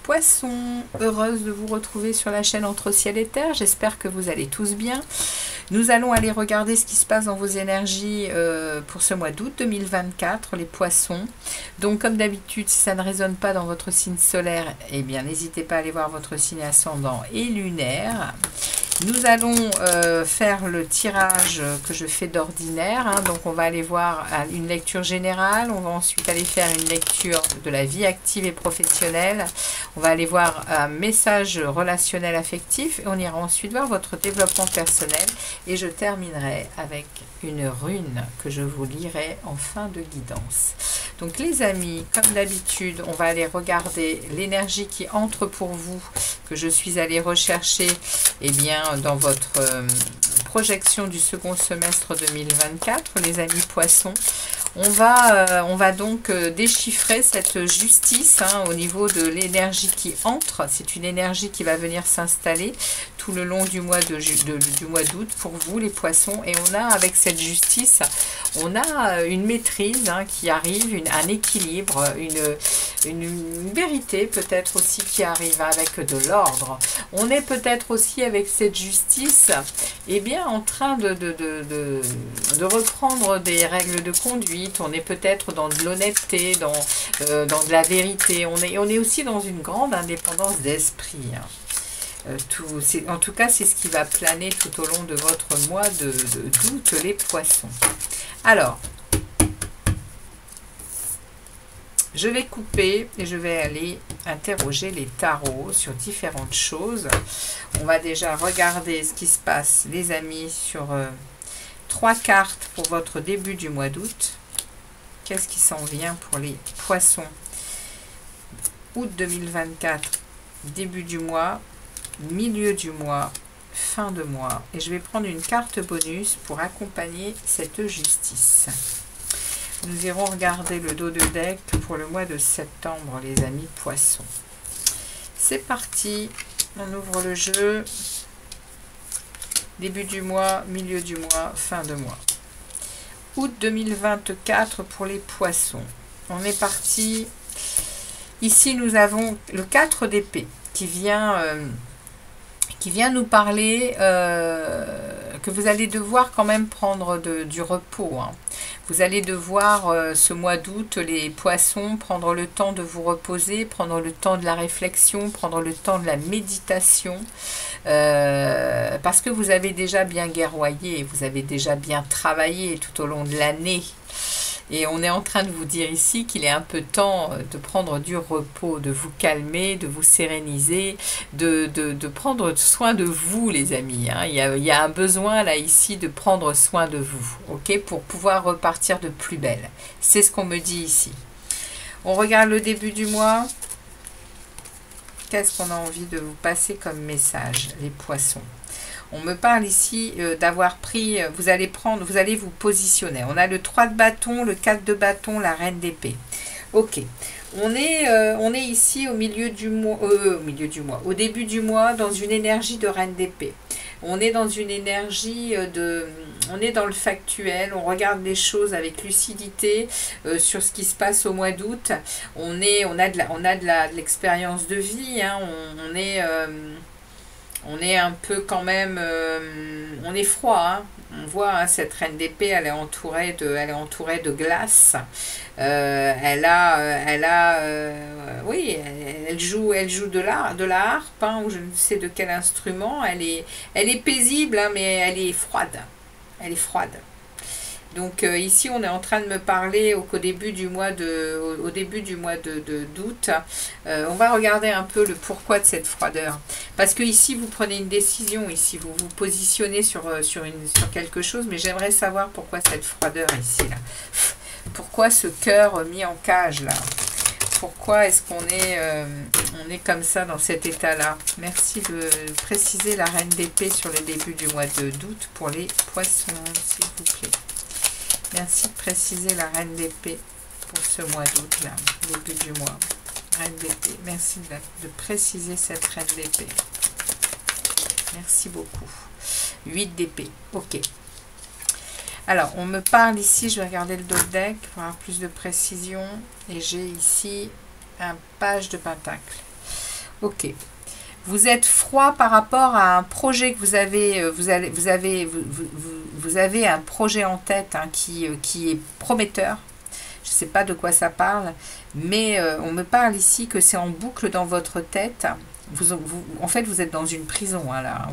Poissons, heureuse de vous retrouver sur la chaîne Entre Ciel et Terre. J'espère que vous allez tous bien. Nous allons aller regarder ce qui se passe dans vos énergies pour ce mois d'août 2024, les poissons. Donc comme d'habitude, si ça ne résonne pas dans votre signe solaire, eh bien n'hésitez pas à aller voir votre signe ascendant et lunaire. Nous allons faire le tirage que je fais d'ordinaire, hein. Donc on va aller voir une lecture générale, on va ensuite aller faire une lecture de la vie active et professionnelle, on va aller voir un message relationnel affectif et on ira ensuite voir votre développement personnel et je terminerai avec une rune que je vous lirai en fin de guidance. Donc les amis, comme d'habitude, on va aller regarder l'énergie qui entre pour vous, que je suis allée rechercher bien, dans votre projection du second semestre 2024, les amis poissons. On va donc déchiffrer cette justice hein, au niveau de l'énergie qui entre. C'est une énergie qui va venir s'installer tout le long du mois d'août pour vous les poissons. Et on a avec cette justice, on a une maîtrise hein, qui arrive, un équilibre, une vérité peut-être aussi qui arrive avec de l'ordre. On est peut-être aussi avec cette justice eh bien, en train de reprendre des règles de conduite. On est peut-être dans de l'honnêteté, dans de la vérité. On est aussi dans une grande indépendance d'esprit. Hein. En tout cas, c'est ce qui va planer tout au long de votre mois d'août, les poissons. Alors, je vais couper et je vais aller interroger les tarots sur différentes choses. On va déjà regarder ce qui se passe, les amis, sur 3 cartes pour votre début du mois d'août. Qu'est-ce qui s'en vient pour les poissons? Août 2024, début du mois, milieu du mois, fin de mois. Et je vais prendre une carte bonus pour accompagner cette justice. Nous irons regarder le dos de deck pour le mois de septembre, les amis poissons. C'est parti, on ouvre le jeu. Début du mois, milieu du mois, fin de mois. Août 2024 pour les poissons. On est parti. Ici, nous avons le 4 d'épée qui vient nous parler que vous allez devoir quand même prendre du repos. Hein. Vous allez devoir, ce mois d'août, les poissons, prendre le temps de vous reposer, prendre le temps de la réflexion, prendre le temps de la méditation, parce que vous avez déjà bien guerroyé, vous avez déjà bien travaillé tout au long de l'année. Et on est en train de vous dire ici qu'il est un peu temps de prendre du repos, de vous calmer, de vous séréniser, de prendre soin de vous, les amis. Hein. Il y a un besoin là ici de prendre soin de vous, ok, pour pouvoir repartir de plus belle. C'est ce qu'on me dit ici. On regarde le début du mois. Qu'est-ce qu'on a envie de vous passer comme message, les poissons? On me parle ici d'avoir pris, vous allez vous positionner. On a le 3 de bâton, le 4 de bâton, la reine d'épée. Ok, on est ici au milieu du mois, au début du mois, dans une énergie de reine d'épée. On est dans une énergie on est dans le factuel, on regarde les choses avec lucidité sur ce qui se passe au mois d'août. On a de l'expérience de vie, hein, on est un peu quand même, on est froid, hein. On voit hein, cette reine d'épée, elle est entourée de glace. Oui, elle joue de la harpe, hein, ou je ne sais de quel instrument. Elle est paisible, hein, mais elle est froide. Elle est froide. Donc ici, on est en train de me parler au début du mois d'août. On va regarder un peu le pourquoi de cette froideur. Parce que ici, vous prenez une décision, ici, vous vous positionnez sur quelque chose, mais j'aimerais savoir pourquoi cette froideur ici, là. Pourquoi ce cœur mis en cage, là? pourquoi est-ce qu'on est, on est comme ça dans cet état-là. Merci de préciser la reine d'épée sur le début du mois d'août pour les poissons, s'il vous plaît. Merci de préciser la reine d'épée pour ce mois d'août, là, début du mois. Reine d'épée, merci de préciser cette reine d'épée. Merci beaucoup. 8 d'épée, ok. Alors, on me parle ici, je vais regarder le dos de deck pour avoir plus de précision. Et j'ai ici un page de pentacle. Ok. Vous êtes froid par rapport à un projet que vous avez, vous avez un projet en tête hein, qui est prometteur. Je ne sais pas de quoi ça parle, mais on me parle ici que c'est en boucle dans votre tête. En fait, vous êtes dans une prison, hein, là.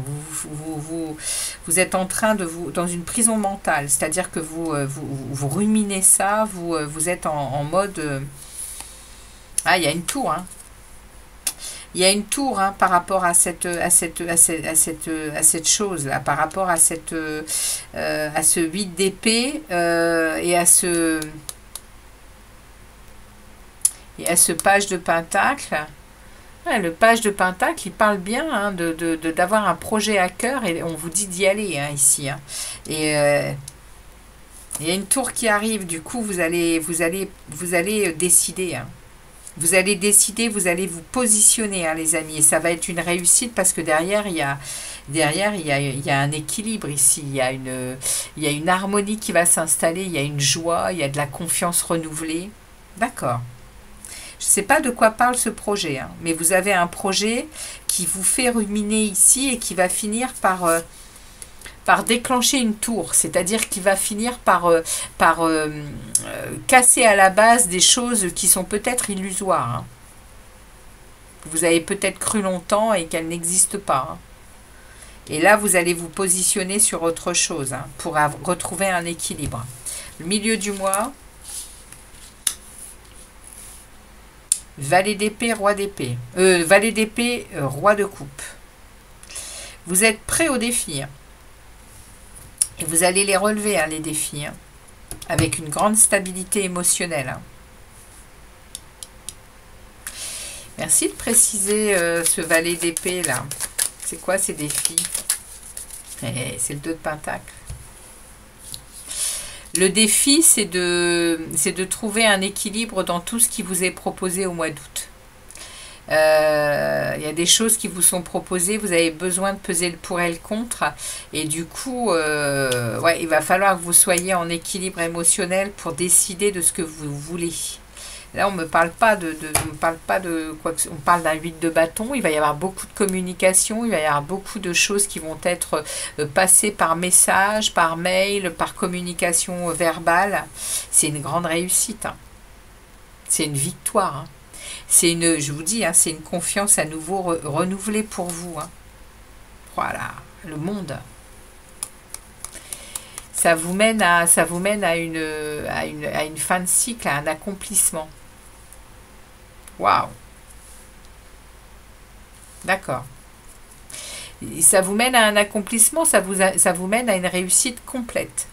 Vous êtes en train de dans une prison mentale, c'est-à-dire que vous ruminez ça, vous êtes en mode... Ah, il y a une tour, hein. Il y a une tour hein, par rapport à cette chose-là, par rapport à ce 8 d'épée et à ce page de pentacle. Ouais, le page de pentacle, il parle bien hein, d'avoir un projet à cœur et on vous dit d'y aller hein, ici. Hein. Et il y a une tour qui arrive, du coup vous allez décider. Hein. Vous allez décider, vous allez vous positionner, hein, les amis. Et ça va être une réussite parce que derrière, il y a un équilibre ici. Il y a une harmonie qui va s'installer. Il y a une joie, il y a de la confiance renouvelée. D'accord. Je ne sais pas de quoi parle ce projet, hein, mais vous avez un projet qui vous fait ruminer ici et qui va finir par déclencher une tour, c'est-à-dire qu'il va finir par casser à la base des choses qui sont peut-être illusoires. Hein. Vous avez peut-être cru longtemps et qu'elles n'existent pas. Hein. Et là, vous allez vous positionner sur autre chose hein, pour retrouver un équilibre. Le milieu du mois, valet d'épée, roi d'épée. Valet d'épée, roi de coupe. Vous êtes prêt au défi. Hein. Et vous allez les relever, hein, les défis, hein, avec une grande stabilité émotionnelle. Hein. Merci de préciser ce valet d'épée, là. C'est quoi ces défis? C'est le 2 de pentacle. Le défi, c'est de trouver un équilibre dans tout ce qui vous est proposé au mois d'août. Il y a des choses qui vous sont proposées, vous avez besoin de peser le pour et le contre, et du coup, ouais, il va falloir que vous soyez en équilibre émotionnel pour décider de ce que vous voulez. Là, on ne me parle pas de quoi que, on parle d'un 8 de bâton. Il va y avoir beaucoup de communication, il va y avoir beaucoup de choses qui vont être passées par message, par mail, par communication verbale. C'est une grande réussite. Hein. C'est une victoire. Hein. C'est une, je vous dis, hein, c'est une confiance à nouveau renouvelée pour vous. Hein. Voilà, le monde. Ça vous mène à une fin de cycle, à un accomplissement. Waouh. D'accord. Ça vous mène à un accomplissement, ça vous mène à une réussite complète.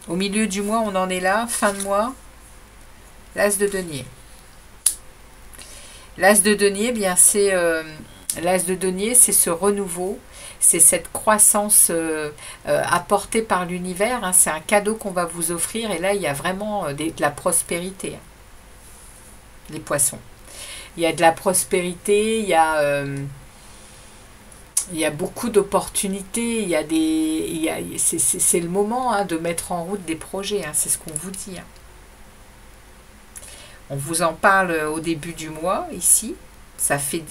Au milieu du mois, on en est là, fin de mois. L'as de denier. L'as de denier, bien c'est l'as de denier, c'est ce renouveau, c'est cette croissance apportée par l'univers. Hein, c'est un cadeau qu'on va vous offrir et là il y a vraiment de la prospérité. Hein, les poissons. Il y a de la prospérité, il y a beaucoup d'opportunités. C'est le moment hein, de mettre en route des projets. Hein, c'est ce qu'on vous dit. Hein. On vous en parle au début du mois, ici. Ça fait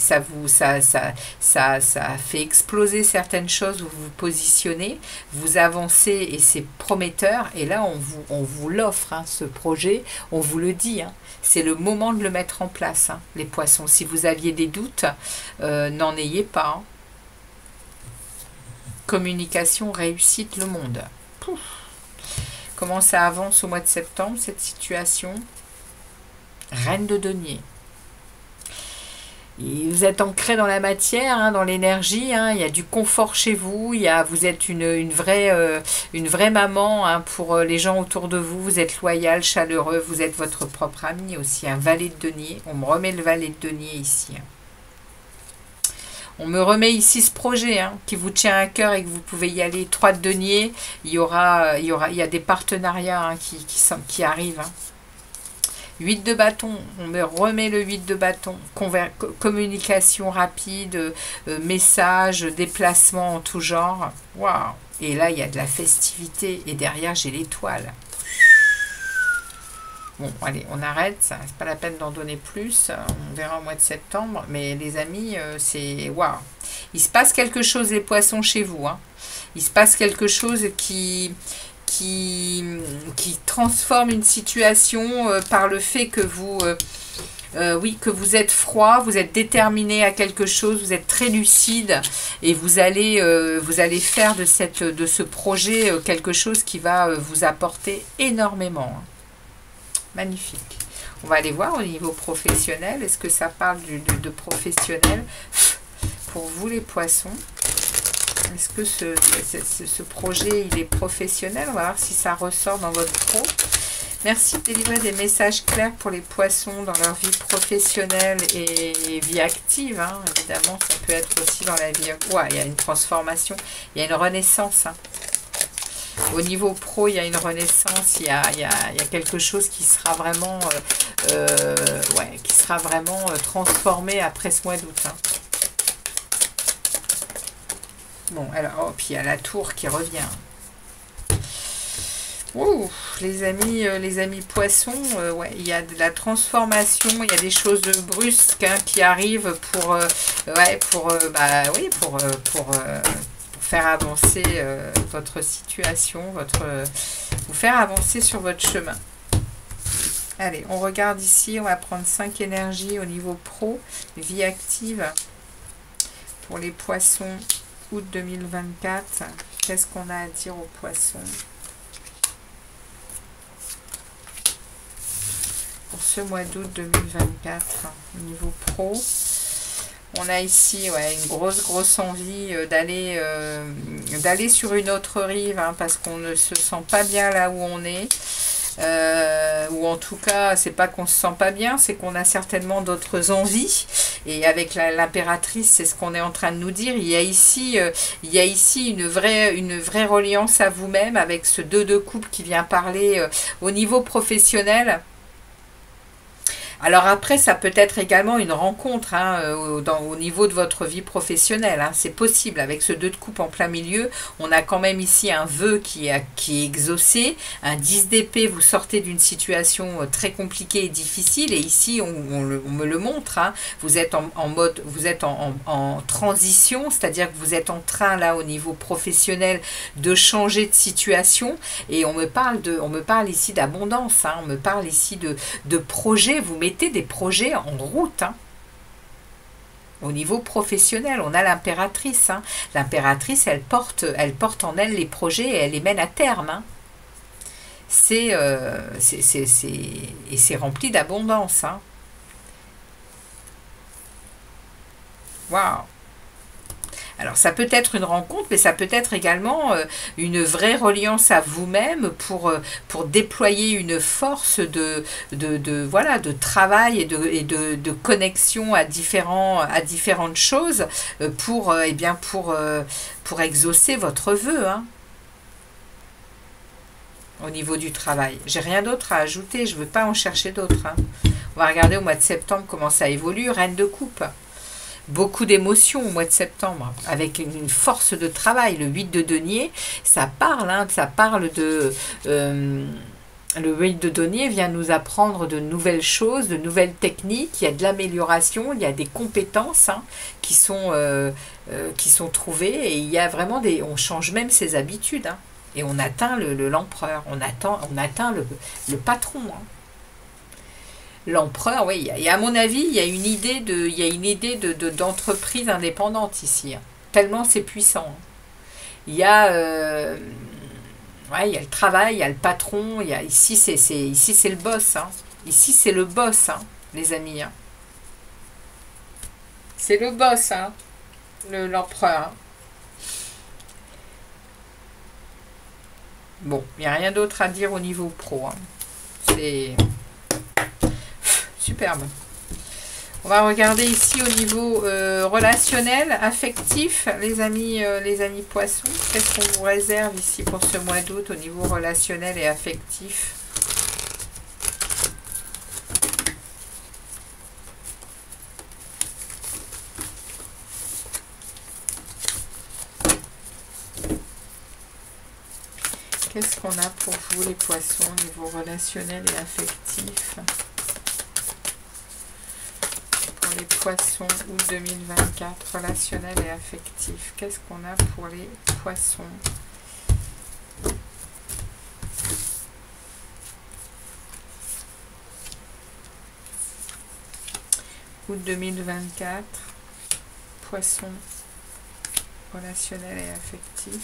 exploser certaines choses, vous vous positionnez, vous avancez et c'est prometteur. Et là, on vous l'offre, hein, ce projet, on vous le dit. Hein. C'est le moment de le mettre en place, hein, les poissons. Si vous aviez des doutes, n'en ayez pas. Hein. Communication, réussite, le monde. Pouf. Comment ça avance au mois de septembre, cette situation ? Reine de denier. Vous êtes ancré dans la matière, hein, dans l'énergie, hein, il y a du confort chez vous, vous êtes une vraie maman, hein, pour les gens autour de vous, vous êtes loyal, chaleureux, vous êtes votre propre ami aussi, un valet de denier, on me remet le valet de denier ici. Hein. On me remet ici ce projet, hein, qui vous tient à cœur et que vous pouvez y aller. 3 de denier, il y a des partenariats, hein, qui arrivent. Hein. 8 de bâton, on me remet le 8 de bâton. Communication rapide, message, déplacement en tout genre. Waouh! Et là, il y a de la festivité et derrière, j'ai l'étoile. Bon, allez, on arrête, c'est pas la peine d'en donner plus, on verra au mois de septembre, mais les amis, c'est waouh. Il se passe quelque chose, les poissons, chez vous, hein. Il se passe quelque chose qui transforme une situation par le fait que vous, oui, que vous êtes froid, vous êtes déterminé à quelque chose, vous êtes très lucide et vous allez faire de ce projet quelque chose qui va vous apporter énormément. Hein. Magnifique. On va aller voir au niveau professionnel. Est-ce que ça parle de professionnel pour vous les poissons? Est-ce que ce projet il est professionnel? On va voir si ça ressort dans votre pro. Merci de délivrer des messages clairs pour les poissons dans leur vie professionnelle et vie active. Hein. Évidemment, ça peut être aussi dans la vie... Ouais, il y a une transformation, il y a une renaissance. Hein. Au niveau pro, il y a une renaissance, il y a quelque chose qui sera vraiment, transformé après ce mois d'août. Hein. Bon, alors, oh, puis il y a la tour qui revient. Ouh, les amis poissons, ouais, il y a de la transformation, il y a des choses brusques, hein, qui arrivent pour faire avancer votre situation, vous faire avancer sur votre chemin. Allez, on regarde ici, on va prendre 5 énergies au niveau pro, vie active pour les poissons, août 2024. Qu'est-ce qu'on a à dire aux poissons pour ce mois d'août 2024 au niveau pro? On a ici, ouais, une grosse envie d'aller sur une autre rive, hein, parce qu'on ne se sent pas bien là où on est. Ou en tout cas, c'est pas qu'on se sent pas bien, c'est qu'on a certainement d'autres envies. Et avec l'impératrice, c'est ce qu'on est en train de nous dire. Il y a ici une vraie reliance à vous-même avec ce 2 de coupe qui vient parler au niveau professionnel. Alors après, ça peut être également une rencontre, hein, au niveau de votre vie professionnelle. Hein, c'est possible. Avec ce 2 de coupe en plein milieu, on a quand même ici un vœu qui est exaucé. Un 10 d'épée, vous sortez d'une situation très compliquée et difficile. Et ici, on me le montre. Hein, vous êtes en mode, vous êtes en transition, c'est-à-dire que vous êtes en train, là, au niveau professionnel, de changer de situation. Et on me parle ici d'abondance. Hein, on me parle ici de projets. Vous mettez des projets en route. Hein. Au niveau professionnel, on a l'impératrice. Hein. L'impératrice, elle porte en elle les projets et elle les mène à terme. Hein. Et c'est rempli d'abondance. Hein. Waouh! Alors, ça peut être une rencontre, mais ça peut être également une vraie reliance à vous-même pour déployer une force de travail et de connexion à différentes choses pour exaucer votre vœu, hein, au niveau du travail. J'ai rien d'autre à ajouter, je ne veux pas en chercher d'autres. Hein. On va regarder au mois de septembre comment ça évolue. Reine de coupe. Beaucoup d'émotions au mois de septembre, avec une force de travail. Le 8 de denier, ça parle de... le 8 de denier vient nous apprendre de nouvelles choses, de nouvelles techniques. Il y a de l'amélioration, il y a des compétences, hein, qui sont trouvées. Et il y a vraiment on change même ses habitudes. Hein, et on atteint l'empereur, on atteint le patron. Hein. L'empereur, oui, et à mon avis, il y a une idée d'entreprise indépendante ici, hein, tellement c'est puissant. Hein. Il y a le travail, il y a le patron, ici c'est le boss, hein. Ici c'est le boss, hein, les amis. Hein. C'est le boss, hein, l'empereur. Bon, il n'y a rien d'autre à dire au niveau pro. Hein. C'est superbe. On va regarder ici au niveau relationnel, affectif, les amis poissons. Qu'est-ce qu'on vous réserve ici pour ce mois d'août au niveau relationnel et affectif? Qu'est-ce qu'on a pour vous les poissons au niveau relationnel et affectif? Les poissons août 2024, relationnel et affectif. Qu'est-ce qu'on a pour les poissons? Août 2024, poissons, relationnel et affectif.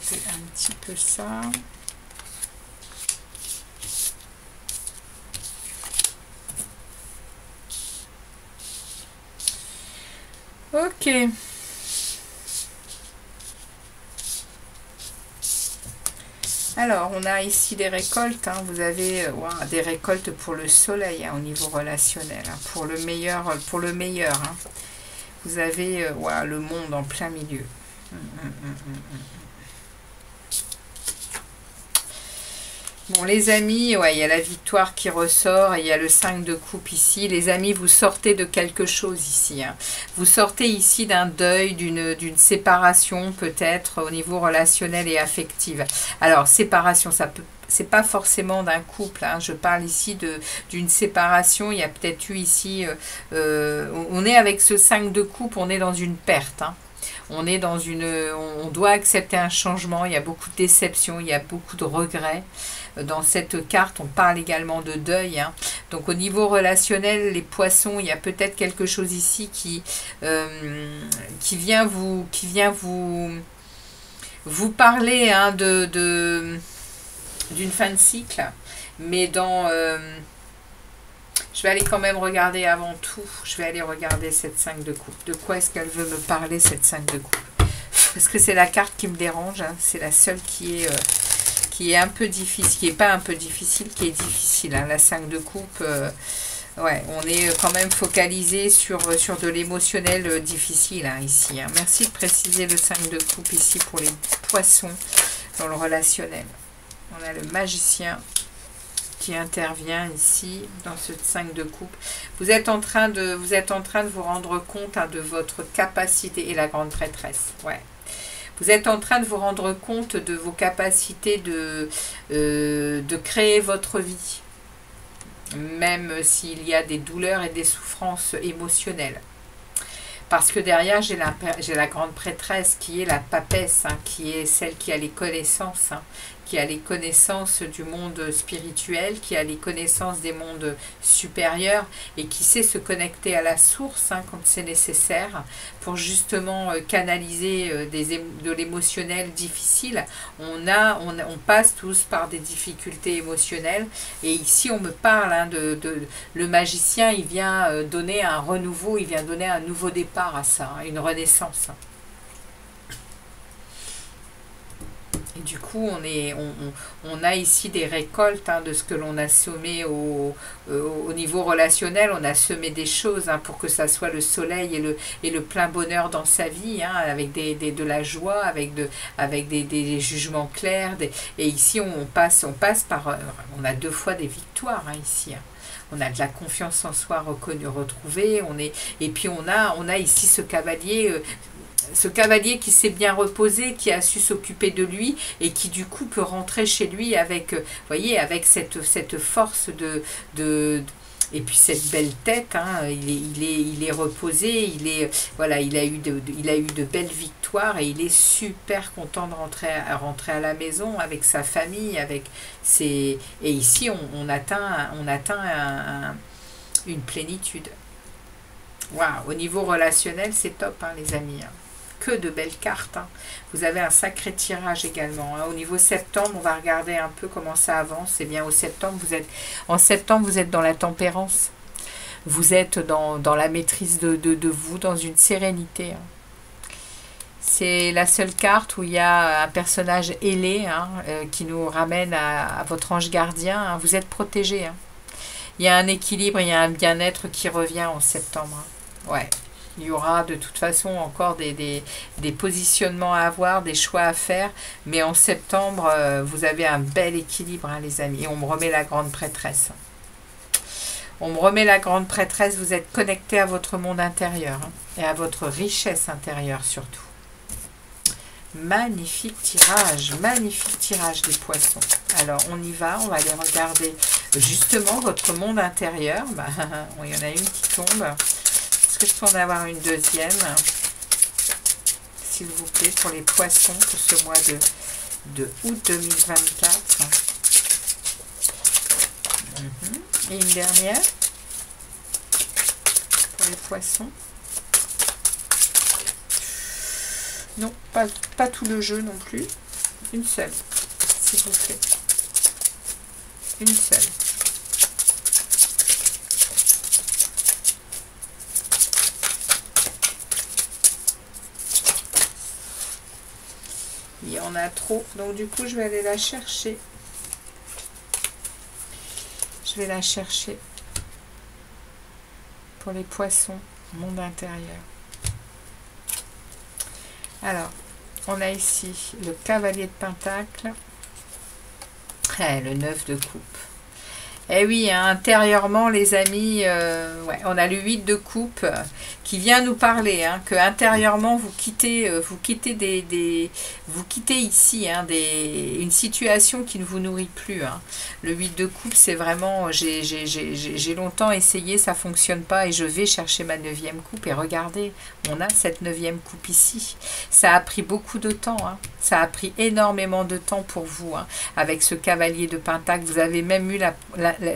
Un petit peu ça. Ok. Alors, on a ici des récoltes. Hein. Vous avez des récoltes pour le soleil hein, au niveau relationnel. Hein, pour le meilleur. Hein. Vous avez le monde en plein milieu. Bon, les amis, il y a la victoire qui ressort et il y a le 5 de coupe ici. Les amis, vous sortez de quelque chose ici. Hein. Vous sortez ici d'un deuil, d'une séparation peut-être au niveau relationnel et affectif. Alors, séparation, ça peut... C'est pas forcément d'un couple, hein. Je parle ici d'une séparation. Il y a peut-être eu ici... on est avec ce 5 de coupe, on est dans une perte. Hein. On doit accepter un changement. Il y a beaucoup de déceptions, il y a beaucoup de regrets. Dans cette carte, on parle également de deuil. Hein. Donc au niveau relationnel, les poissons, il y a peut-être quelque chose ici qui vient vous parler hein, d'une fin de cycle. Mais dans... je vais aller quand même regarder avant tout. Je vais aller regarder cette 5 de coupe. De quoi est-ce qu'elle veut me parler, cette 5 de coupe? Parce que c'est la carte qui me dérange. Hein. C'est la seule qui est un peu difficile. Qui n'est pas un peu difficile, qui est difficile. Hein. La 5 de coupe, ouais, on est quand même focalisé sur de l'émotionnel difficile hein, ici. Hein. Merci de préciser le 5 de coupe ici pour les poissons dans le relationnel. On a le magicien qui intervient ici dans ce 5 de coupe. Vous êtes en train de vous rendre compte hein, de votre capacité et la grande prêtresse. Ouais. Vous êtes en train de vous rendre compte de vos capacités de créer votre vie, même s'il y a des douleurs et des souffrances émotionnelles. Parce que derrière, j'ai la grande prêtresse qui est la papesse, hein, qui est celle qui a les connaissances, hein, qui a les connaissances du monde spirituel, qui a les connaissances des mondes supérieurs et qui sait se connecter à la source hein, quand c'est nécessaire pour justement canaliser de l'émotionnel difficile. On passe tous par des difficultés émotionnelles et ici on me parle hein, le magicien, il vient donner un renouveau, il vient donner un nouveau départ à ça, hein, une renaissance. Et du coup, on a ici des récoltes hein, de ce que l'on a semé au niveau relationnel. On a semé des choses hein, pour que ça soit le soleil et le plein bonheur dans sa vie, hein, avec de la joie, avec des jugements clairs. Et ici, on passe par... on a 2 fois des victoires hein, ici. Hein. On a de la confiance en soi retrouvée. Et puis, on a ici ce cavalier... ce cavalier qui s'est bien reposé, qui a su s'occuper de lui et qui du coup peut rentrer chez lui avec, voyez, avec cette force et puis cette belle tête, hein, il est reposé, voilà, il a eu de belles victoires et il est super content de rentrer à la maison avec sa famille, et ici on atteint une plénitude. Waouh, au niveau relationnel, c'est top, hein, les amis. Hein. que de belles cartes. Hein. Vous avez un sacré tirage également. Hein. Au niveau septembre, on va regarder un peu comment ça avance. Eh bien, en septembre, vous êtes dans la tempérance. Vous êtes dans la maîtrise de vous, dans une sérénité. Hein. C'est la seule carte où il y a un personnage ailé hein, qui nous ramène à votre ange gardien. Hein. Vous êtes protégé. Hein. Il y a un équilibre, il y a un bien-être qui revient en septembre. Hein. Ouais. Il y aura de toute façon encore des positionnements à avoir, des choix à faire. Mais en septembre, vous avez un bel équilibre, hein, les amis. Et on me remet la grande prêtresse. On me remet la grande prêtresse. Vous êtes connecté à votre monde intérieur. Hein, et à votre richesse intérieure surtout. Magnifique tirage des poissons. Alors, on y va. On va aller regarder justement votre monde intérieur. Bah, il y en a une qui tombe. Est-ce que je peux en avoir une deuxième, s'il vous plaît, pour les poissons, pour ce mois de août 2024. Et une dernière pour les poissons. Non, pas tout le jeu non plus. Une seule, s'il vous plaît. Une seule. Il y en a trop, donc du coup je vais aller la chercher. Je vais la chercher pour les poissons, monde intérieur. Alors, on a ici le cavalier de pentacle, le 9 de coupe. Eh oui, hein, intérieurement, les amis, ouais, on a le 8 de coupe qui vient nous parler, hein, que intérieurement vous quittez ici hein, une situation qui ne vous nourrit plus. Hein. Le 8 de coupe, c'est vraiment, j'ai longtemps essayé, ça fonctionne pas et je vais chercher ma 9e coupe et regardez, on a cette 9e coupe ici. Ça a pris beaucoup de temps, hein. Ça a pris énormément de temps pour vous. Hein. Avec ce cavalier de pentacle, vous avez même eu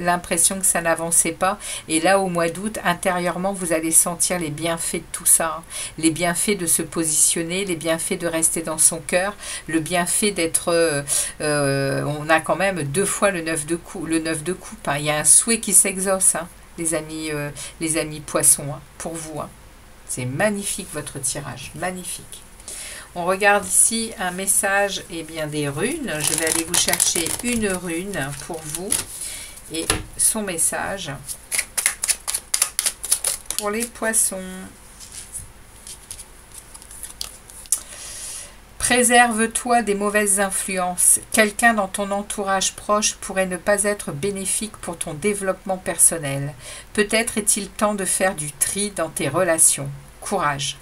l'impression que ça n'avançait pas. Et là, au mois d'août, intérieurement, vous allez sentir les bienfaits de tout ça. Hein. Les bienfaits de se positionner, les bienfaits de rester dans son cœur, le bienfait d'être... on a quand même 2 fois le 9 de coupe. Hein. Il y a un souhait qui s'exauce, hein, les amis poissons, hein, pour vous. Hein. C'est magnifique votre tirage, magnifique. On regarde ici un message, et bien des runes. Je vais aller vous chercher une rune pour vous et son message pour les poissons. Préserve-toi des mauvaises influences. Quelqu'un dans ton entourage proche pourrait ne pas être bénéfique pour ton développement personnel. Peut-être est-il temps de faire du tri dans tes relations. Courage.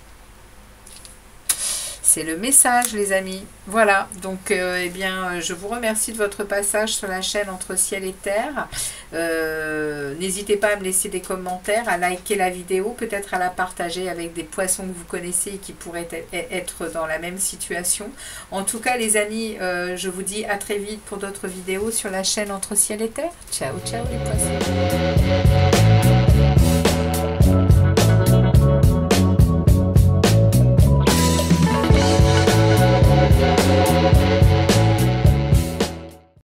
C'est le message, les amis. Voilà, donc eh bien, je vous remercie de votre passage sur la chaîne Entre Ciel et Terre. N'hésitez pas à me laisser des commentaires, à liker la vidéo, peut-être à la partager avec des poissons que vous connaissez et qui pourraient être dans la même situation. En tout cas, les amis, je vous dis à très vite pour d'autres vidéos sur la chaîne Entre Ciel et Terre. Ciao, ciao les poissons.